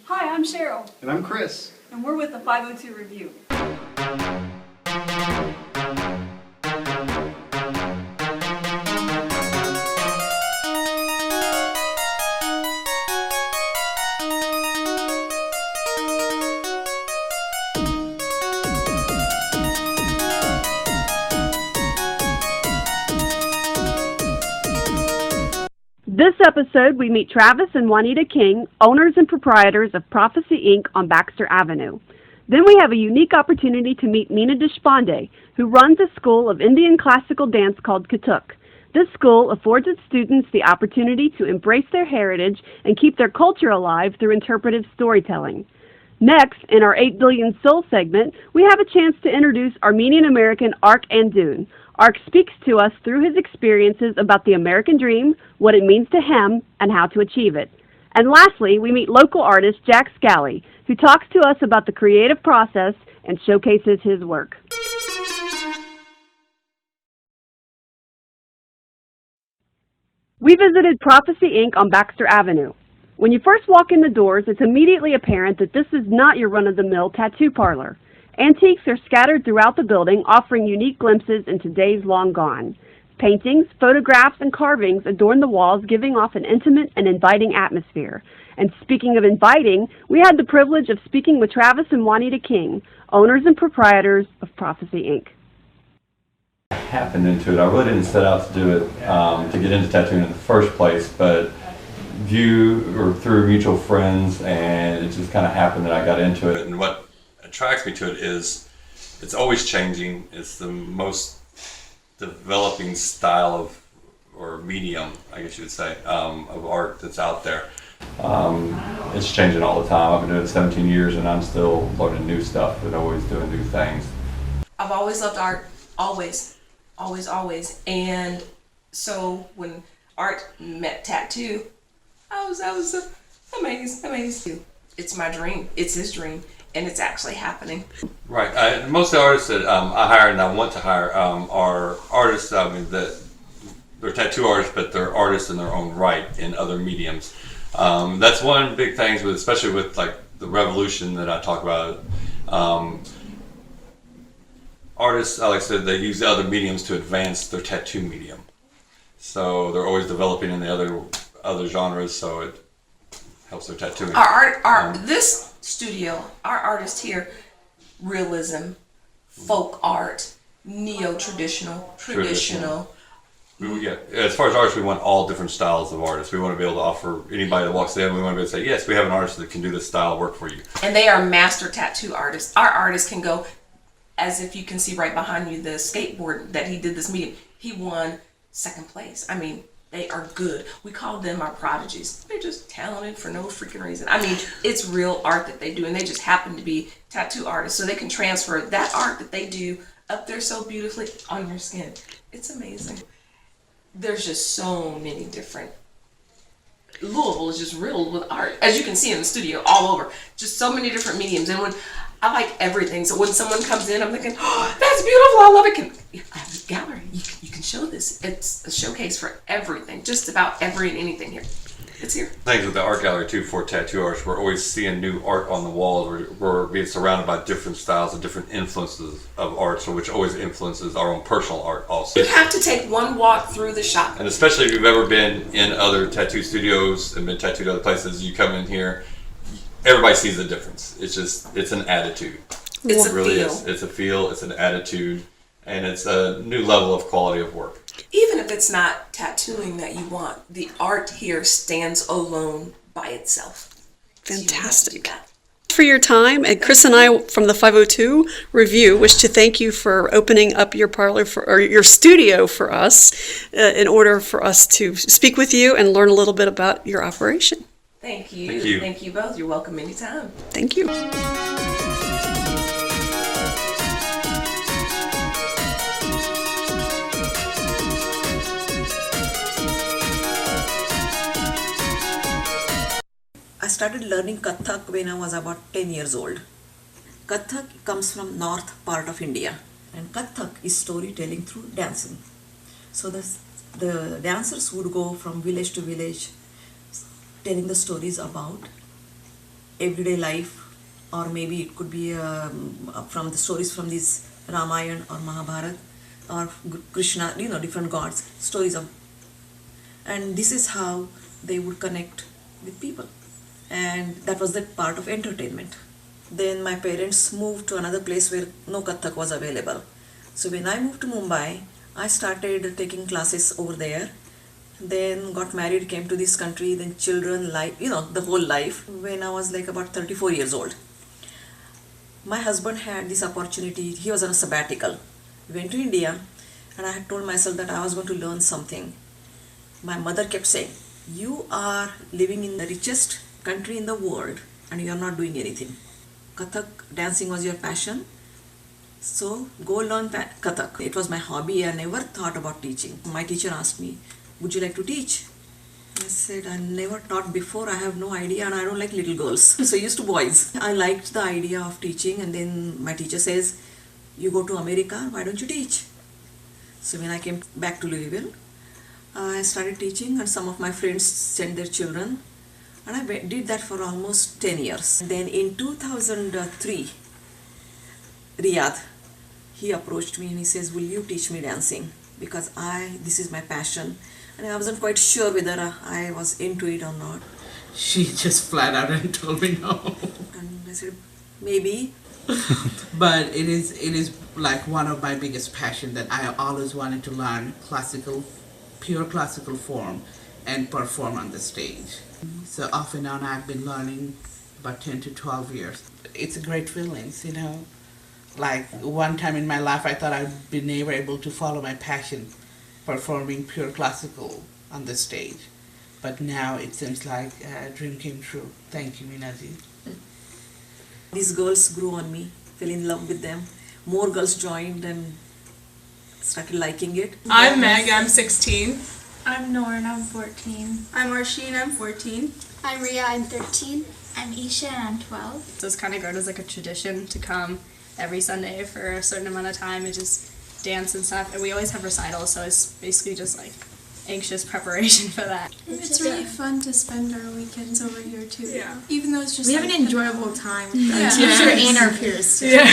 Hi, I'm Cheryl, And I'm Chris. and we're with the 502 Review. This episode, we meet Travis and Juanita King, owners and proprietors of Prophecy Inc. on Baxter Avenue. Then we have a unique opportunity to meet Meena Deshpande, who runs a school of Indian classical dance called Kathak. This school affords its students the opportunity to embrace their heritage and keep their culture alive through interpretive storytelling. Next, in our 8 Billion Soul segment, we have a chance to introduce Armenian-American Ark Andun. Ark speaks to us through his experiences about the American dream, what it means to him, and how to achieve it. And lastly, we meet local artist Jack Scally, who talks to us about the creative process and showcases his work. We visited Prophecy Inc. on Baxter Avenue. When you first walk in the doors, it's immediately apparent that this is not your run-of-the-mill tattoo parlor. Antiques are scattered throughout the building, offering unique glimpses into days long gone. Paintings, photographs, and carvings adorn the walls, giving off an intimate and inviting atmosphere. And speaking of inviting, we had the privilege of speaking with Travis and Juanita King, owners and proprietors of Prophecy Inc. Happened into it. I really didn't set out to do it to get into tattooing in the first place, but through mutual friends, and it just kind of happened that I got into it. And what attracts me to it is it's always changing. It's the most developing style of, or medium, I guess you would say, of art that's out there. It's changing all the time. I've been doing it 17 years and I'm still learning new stuff and always doing new things. I've always loved art, always. And so when art met tattoo, that was amazing. It's my dream. It's his dream, and it's actually happening. Right. Most of the artists that I hire and I want to hire are artists. That they're tattoo artists, but they're artists in their own right in other mediums. That's one big thing, especially with like the revolution that I talk about. Artists, like I said, they use the other mediums to advance their tattoo medium. So they're always developing in the other genres, so it helps their tattooing. This studio, our artist here, realism, folk art, neo-traditional, traditional. As far as artists, we want all different styles of artists. We want to be able to offer anybody that walks in, we want to be able to say, yes, we have an artist that can do this style work for you. And they are master tattoo artists. Our artists can go, as if you can see right behind you, the skateboard that he did this meeting, he won second place. I mean, they are good. We call them our prodigies. They're just talented for no freaking reason. I mean, it's real art that they do, and they just happen to be tattoo artists, so they can transfer that art that they do up there so beautifully on your skin. It's amazing. There's just so many different. Louisville is just riddled with art, as you can see in the studio, all over. Just so many different mediums, and when I like everything. So when someone comes in, I'm thinking, oh, that's beautiful. I love it. I have a gallery. You can show this. It's a showcase for everything. Just about every and anything here. It's here. Things with the art gallery too for tattoo artists, we're always seeing new art on the walls. We're being surrounded by different styles and different influences of art, so which always influences our own personal art also. You have to take one walk through the shop. And especially if you've ever been in other tattoo studios and been tattooed other places, you come in here, everybody sees the difference. It's an attitude. It's it really feel. is. It's a feel, it's an attitude, and it's a new level of quality of work. Even if it's not tattooing that you want, the art here stands alone by itself. Fantastic. For your time, and Chris and I from the 502 Review wish to thank you for opening up your parlor or your studio for us in order for us to speak with you and learn a little bit about your operation. Thank you. Thank you. Thank you both. You're welcome anytime. Thank you. I started learning Kathak when I was about 10 years old. Kathak comes from north part of India, and Kathak is storytelling through dancing. So the dancers would go from village to village telling the stories about everyday life, or maybe it could be from the stories from these Ramayana or Mahabharata or Krishna, different gods, stories of. And this is how they would connect with people. And that was the part of entertainment. Then my parents moved to another place where no Kathak was available. So when I moved to Mumbai, I started taking classes over there. Then got married, came to this country, then children, life, the whole life. When I was like about 34 years old, my husband had this opportunity. He was on a sabbatical. We went to India, and I had told myself that I was going to learn something. My mother kept saying, you are living in the richest country in the world and you are not doing anything. Kathak dancing was your passion, so go learn Kathak. It was my hobby. I never thought about teaching. My teacher asked me, would you like to teach? I said, I never taught before, I have no idea, and I don't like little girls. So used to boys. I liked the idea of teaching, and then my teacher says, you go to America, why don't you teach? So when I came back to Louisville, I started teaching, and some of my friends sent their children, and I did that for almost 10 years. Then in 2003, Riyadh, he approached me and he says, will you teach me dancing? Because this is my passion. And I wasn't quite sure whether I was into it or not. She just flat out and told me no. And I said, maybe. But it is like one of my biggest passion that I always wanted to learn pure classical form and perform on the stage. So off and on I've been learning about 10 to 12 years. It's a great feeling, Like one time in my life I thought I'd be never able to follow my passion, performing pure classical on the stage. But now it seems like a dream came true. Thank you, Minaji. These girls grew on me, fell in love with them. More girls joined and started liking it. I'm Meg, I'm 16. I'm Norn, I'm 14. I'm Arsheen, I'm 14. I'm Ria, I'm 13. I'm Isha, and I'm 12. So it's kind of grown as like a tradition to come every Sunday for a certain amount of time and just dance and stuff. And we always have recitals, so it's basically just like anxious preparation for that. It's really fun to spend our weekends over here too. Yeah. Even though it's just We like have an enjoyable time with Yeah. our teacher and our peers too. Yeah.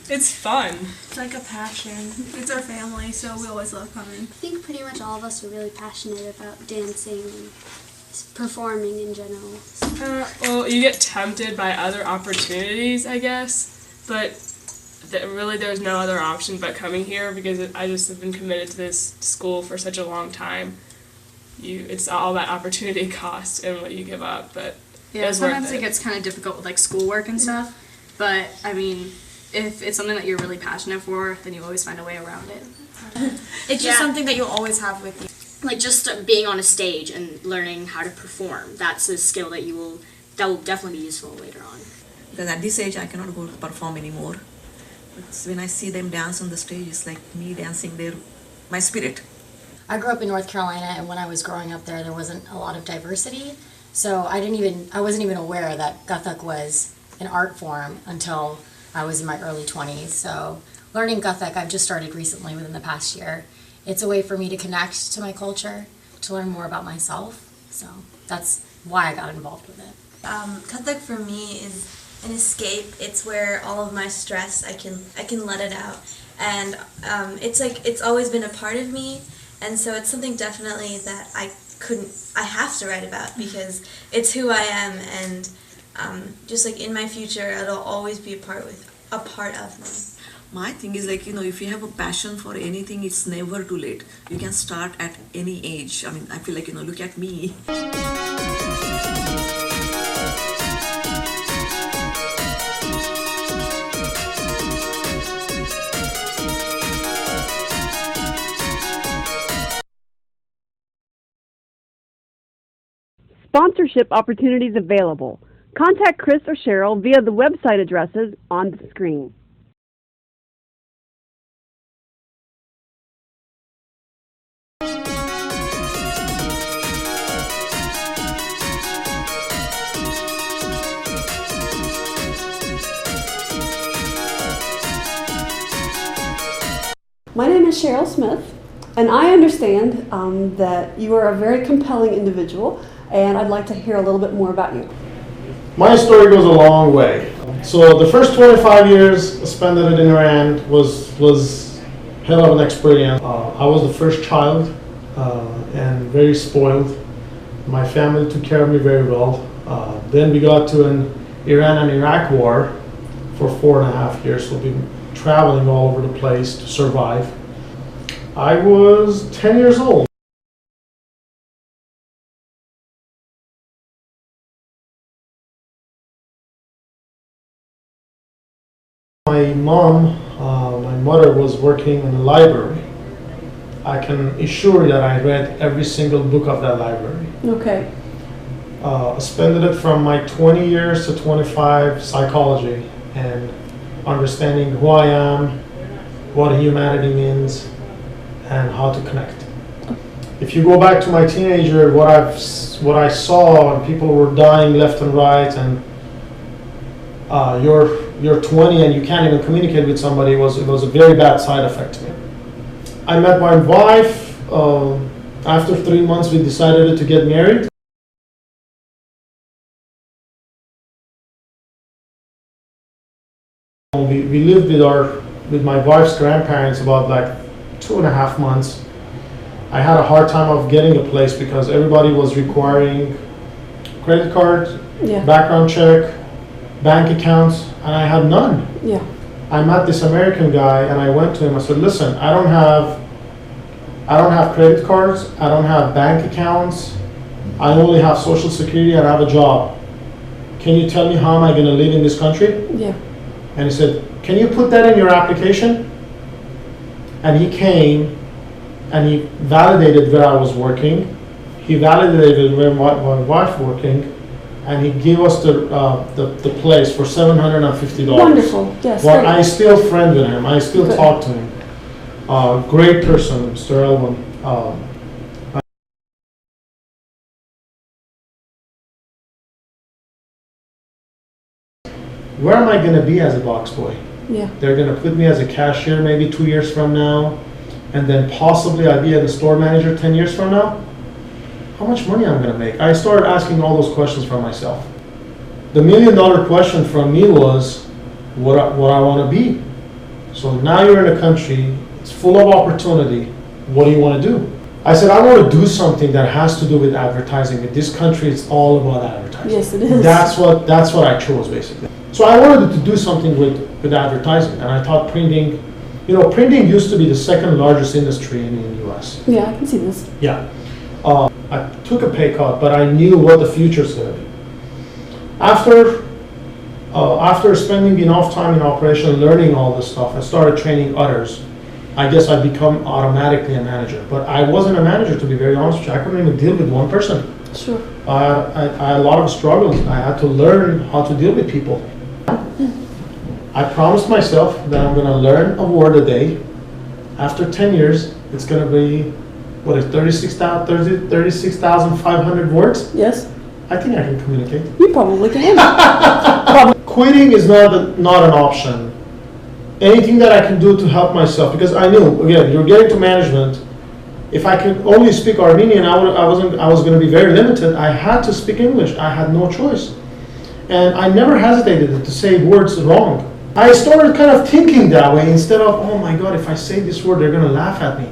It's fun. It's like a passion. It's our family, so we always love coming. I think pretty much all of us are really passionate about dancing and performing in general. Well, you get tempted by other opportunities, I guess, but really there's no other option but coming here because I just have been committed to this school for such a long time. It's all that opportunity cost and what you give up, but Yeah, sometimes it gets kind of difficult with like schoolwork and stuff, but I mean, if it's something that you're really passionate for, then you always find a way around it. It's just something that you'll always have with you. Like just being on a stage and learning how to perform, that's a skill that will definitely be useful later on. Because at this age I cannot go perform anymore. But when I see them dance on the stage, it's like me dancing my spirit. I grew up in North Carolina, and when I was growing up there wasn't a lot of diversity. So I wasn't even aware that Kathak was an art form until I was in my early 20s. So learning Kathak, I've just started recently within the past year. It's a way for me to connect to my culture, to learn more about myself. So that's why I got involved with it. Kathak for me is an escape. It's where all of my stress, I can let it out. And it's always been a part of me. And so it's something definitely that I have to write about because it's who I am, and just like in my future, it'll always be a part of me. My thing is like, if you have a passion for anything, it's never too late. You can start at any age. I mean, I feel like, look at me. Sponsorship opportunities available. Contact Chris or Cheryl via the website addresses on the screen. My name is Cheryl Smith, and I understand that you are a very compelling individual, and I'd like to hear a little bit more about you. My story goes a long way. So the first 25 years spent it in Iran was hell of an experience. I was the first child and very spoiled. My family took care of me very well. Then we got to an Iran and Iraq war for 4.5 years. So we've been traveling all over the place to survive. I was 10 years old. My mother was working in a library. I can assure you that I read every single book of that library. Okay. Spent it from my 20 years to 25 psychology and understanding who I am, what humanity means, and how to connect. If you go back to my teenager, what I saw, and people were dying left and right, and you're 20 and you can't even communicate with somebody, it was a very bad side effect to me. I met my wife. After 3 months, we decided to get married. We lived with my wife's grandparents about like 2.5 months. I had a hard time of getting a place because everybody was requiring credit card, background check, bank accounts, and I had none. Yeah. I met this American guy and I went to him. I said, "Listen, I don't have credit cards. I don't have bank accounts. I only have Social Security and I have a job. Can you tell me how am I going to live in this country?" Yeah. And he said, "Can you put that in your application?" And he came and he validated where I was working. He validated where my wife working, and he gave us the place for $750. Wonderful. Yes. Well, great. I still friend with him. I still Good. talk to him. Great person, Mr. Elwin. Where am I going to be as a box boy? Yeah. They're going to put me as a cashier maybe 2 years from now, and then possibly I'll be a store manager 10 years from now. How much money I'm going to make? I started asking all those questions for myself. The $1 million question from me was what I want to be. So now you're in a country, it's full of opportunity. What do you want to do? I said, I want to do something that has to do with advertising. In this country, it's all about advertising. Yes, it is. That's what I chose, basically. So I wanted to do something with advertising, and I thought printing, printing used to be the second largest industry in the U.S. Yeah, I can see this. Yeah. I took a pay cut, but I knew what the future's going to be. After spending enough time in operation, learning all this stuff, I started training others. I guess I become automatically a manager, but I wasn't a manager, to be very honest with you. I couldn't even deal with one person. Sure. I had a lot of struggles. I had to learn how to deal with people. I promised myself that I'm going to learn a word a day. After 10 years, it's going to be, 36,500 words? Yes. I think I can communicate. You probably can. Quitting is not an option. Anything that I can do to help myself, because I knew, again, you're getting to management. If I could only speak Armenian, I was going to be very limited. I had to speak English. I had no choice. And I never hesitated to say words wrong. I started kind of thinking that way instead of, oh my God, if I say this word, they're going to laugh at me.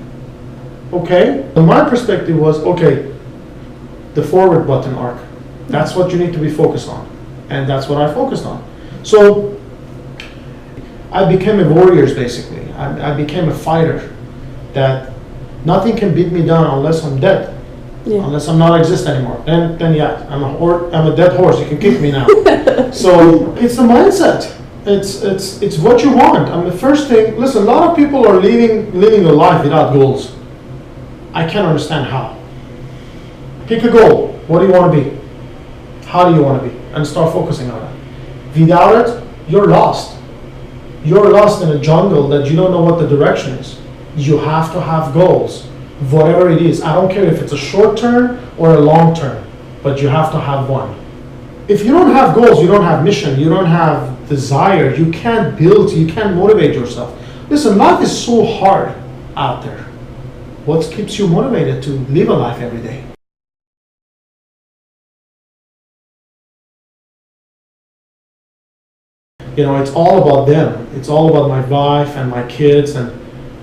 Okay? And my perspective was, okay, the forward button arc. That's what you need to be focused on. And that's what I focused on. So I became a warrior, basically. I became a fighter that nothing can beat me down unless I'm dead. Yeah. Unless I'm not exist anymore. Then yeah, I'm a dead horse. You can kick me now. So it's the mindset. It's what you want. The first thing. Listen, a lot of people are living a life without goals. I can't understand how. Pick a goal. What do you want to be? How do you want to be? And start focusing on it. Without it, you're lost. You're lost in a jungle that you don't know what the direction is. You have to have goals, whatever it is. I don't care if it's a short term or a long term, but you have to have one. If you don't have goals, you don't have mission, you don't have desire, you can't build, you can't motivate yourself. Listen, life is so hard out there. What keeps you motivated to live a life every day? it's all about them. It's all about my wife and my kids and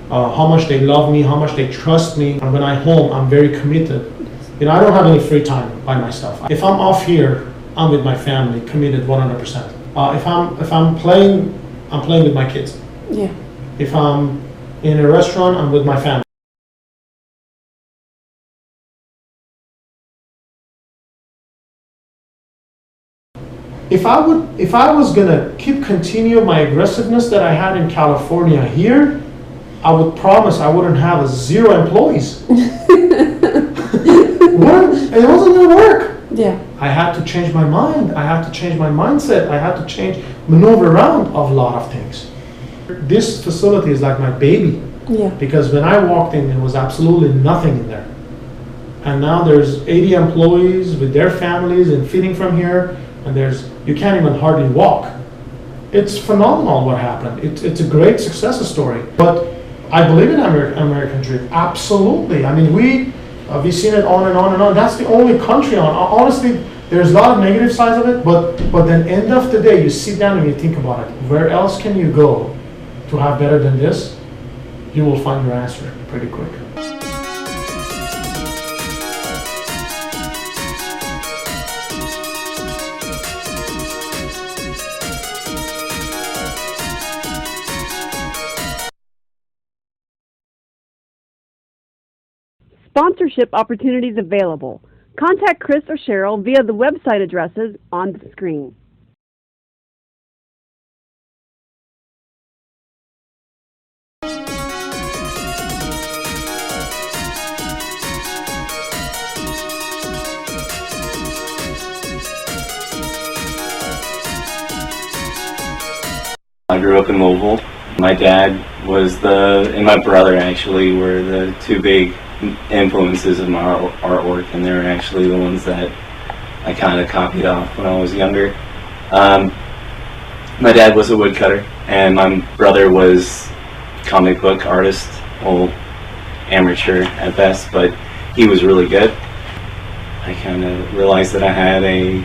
how much they love me, how much they trust me. And when I'm home, I'm very committed. I don't have any free time by myself. If I'm off here, I'm with my family, committed 100%. If I'm playing, I'm playing with my kids. Yeah. If I'm in a restaurant, I'm with my family. If I was gonna continue my aggressiveness that I had in California here, I would promise I wouldn't have 0 employees. It wasn't gonna work. Yeah. I had to change my mind. I had to change my mindset. I had to maneuver around a lot of things. This facility is like my baby. Yeah. Because when I walked in, there was absolutely nothing in there. And now there's 80 employees with their families and feeding from here. And you can't even hardly walk. It's phenomenal what happened. It's a great success story. But I believe in American dream. Absolutely. I mean, we've seen it on and on and on. That's the only country on. Honestly, there's a lot of negative sides of it, but then end of the day, you sit down and you think about it. Where else can you go to have better than this? You will find your answer pretty quick. Sponsorship opportunities available. Contact Chris or Cheryl via the website addresses on the screen. I grew up in Louisville. My dad and my brother actually were the 2 big influences of my artwork, and they were actually the ones that I kind of copied off when I was younger. My dad was a woodcutter, and my brother was comic book artist, amateur at best, but he was really good. I kind of realized that I had a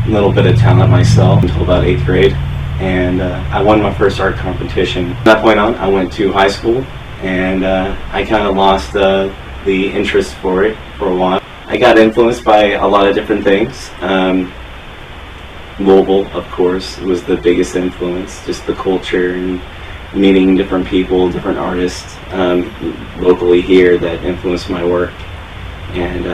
little bit of talent myself until about 8th grade, and I won my first art competition. From that point on, I went to high school, and I kind of lost the interest for it for a while. I got influenced by a lot of different things. Louisville, of course, was the biggest influence, just the culture and meeting different people, different artists locally here that influenced my work. And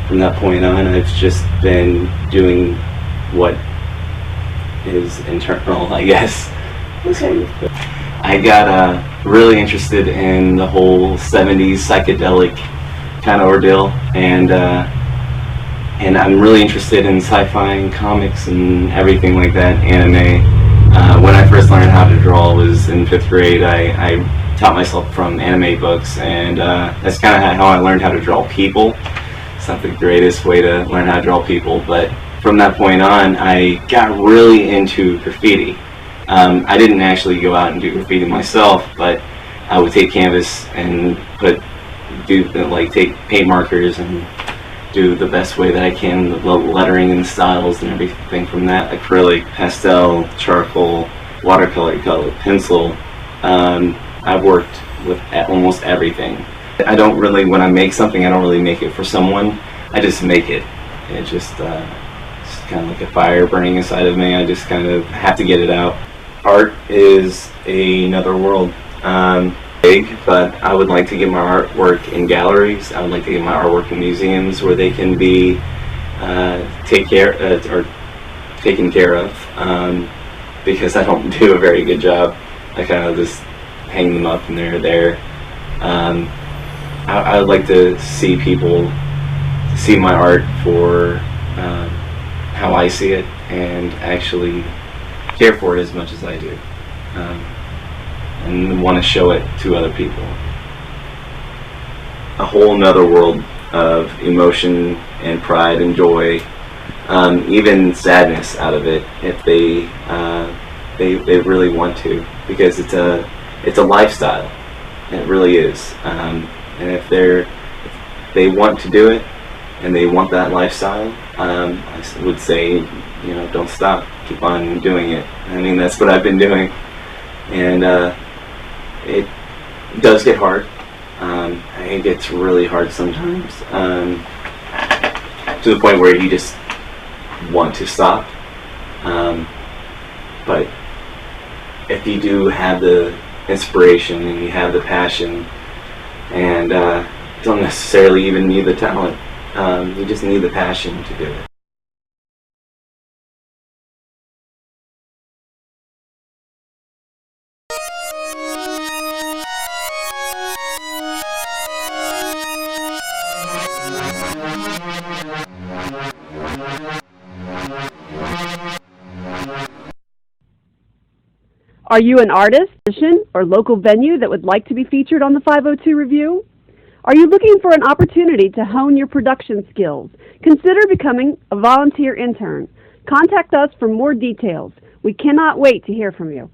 from that point on, I've just been doing what is internal, I guess. I got really interested in the whole 70s psychedelic kind of ordeal, and I'm really interested in sci-fi and comics and everything like that, anime. When I first learned how to draw was in 5th grade. I taught myself from anime books, and that's kind of how I learned how to draw people. It's not the greatest way to learn how to draw people, but from that point on, I got really into graffiti. I didn't actually go out and do graffiti myself, but I would take canvas and take paint markers and do the best way that I can, the lettering and the styles and everything from that. Acrylic, pastel, charcoal, watercolor, color, pencil. I've worked with almost everything. I don't really, when I make something, I don't really make it for someone. I just make it. It's just kind of like a fire burning inside of me. I just kind of have to get it out. Art is another world. Big, but I would like to get my artwork in galleries. I would like to get my artwork in museums where they can be taken care of, because I don't do a very good job. I kind of just hang them up and they're there. I would like to see people see my art for how I see it and actually care for it as much as I do, and want to show it to other people. A whole nother world of emotion and pride and joy, even sadness out of it if they really want to, because it's a lifestyle. It really is, and if they want to do it and they want that lifestyle, would say, don't stop, keep on doing it. I mean, that's what I've been doing, and it does get hard. It gets really hard sometimes, to the point where you just want to stop. But if you do have the inspiration and you have the passion, and don't necessarily even need the talent, you just need the passion to do it. Are you an artist, musician, or local venue that would like to be featured on the 502 Review? Are you looking for an opportunity to hone your production skills? Consider becoming a volunteer intern. Contact us for more details. We cannot wait to hear from you.